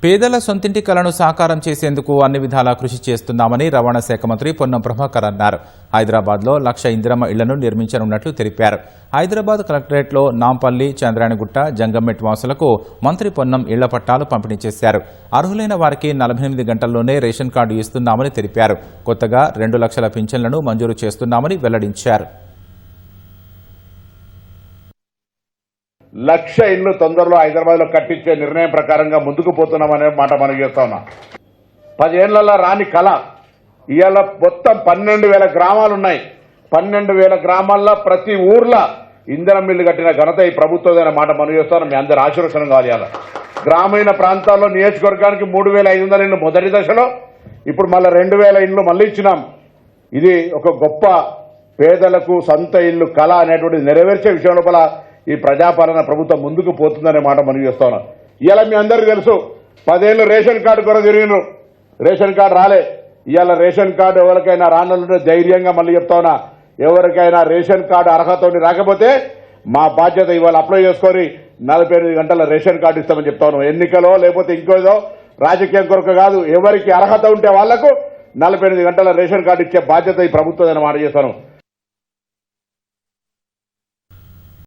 పేదల సొంతింటి కలను సాకారం చేసేందుకు అన్ని విధాలా కృషి చేస్తున్నామని రవాణా శాఖ మంత్రి పొన్నం ప్రభాకర్ అన్నారు. హైదరాబాద్లో 1,00,000 ఇందిరమ్మ ఇళ్లను నిర్మించనున్నట్లు తెలిపారు. హైదరాబాద్ కలెక్టరేట్లో నాంపల్లి, చంద్రాయణగుట్ట, జంగంమెట్ వాసులకు మంత్రి పొన్నం ఇళ్ల పట్టాలు పంపిణీ చేశారు. అర్హులైన వారికి 48 గంటల్లోనే రేషన్ కార్డు ఇస్తున్నామని తెలిపారు. కొత్తగా 2 లక్షల పింఛన్లను మంజూరు చేస్తున్నామని వెల్లడించారు. 1,00,000 ఇళ్లు తొందరలో హైదరాబాద్ లో కట్టించే నిర్ణయం ప్రకారంగా ముందుకు పోతున్నామనే మాట మనం చేస్తా ఉన్నాం. 10 ఏళ్లలో రాని కళ ఇవాళ మొత్తం 12,000 గ్రామాలున్నాయి. 12,000 గ్రామాల్లో ప్రతి ఊర్లో ఇంధనం మిల్లు కట్టిన ఘనత ఈ ప్రభుత్వం మాట మనం చేస్తాం. మీ అందరి ఆశీర్వచనం కావాలి. ఇవాళ గ్రామీణ ప్రాంతాల్లో నియోజకవర్గానికి 3,500 ఇళ్లు మొదటి దశలో, ఇప్పుడు మళ్ళీ 2,000 ఇళ్లు మళ్ళీ ఇచ్చినాం. ఇది ఒక గొప్ప పేదలకు సొంత ఇల్లు కళ అనేటువంటిది నెరవేర్చే విషయం లోపల ఈ ప్రజాపాలన ప్రభుత్వం ముందుకు పోతుందనే మాట మనం చేస్తా ఉన్నాం. ఇవాళ మీ అందరికీ తెలుసు, 10 ఏళ్ళు రేషన్ కార్డు కొరకు తిరిగినారు, రేషన్ కార్డు రాలే. ఇవాళ రేషన్ కార్డు ఎవరికైనా రానుంటే ధైర్యంగా మళ్ళీ చెప్తా ఉన్నా, ఎవరికైనా రేషన్ కార్డు అర్హత రాకపోతే మా బాధ్యత ఇవాళ అప్లై చేసుకొని 48 గంటల రేషన్ కార్డు ఇస్తామని చెప్తా ఉన్నాం. ఎన్నికలో లేకపోతే ఇంకోదో రాజకీయం కొరకు కాదు, ఎవరికి అర్హత ఉంటే వాళ్లకు 48 గంటల రేషన్ కార్డు ఇచ్చే బాధ్యత ఈ ప్రభుత్వం మాట చేస్తాను.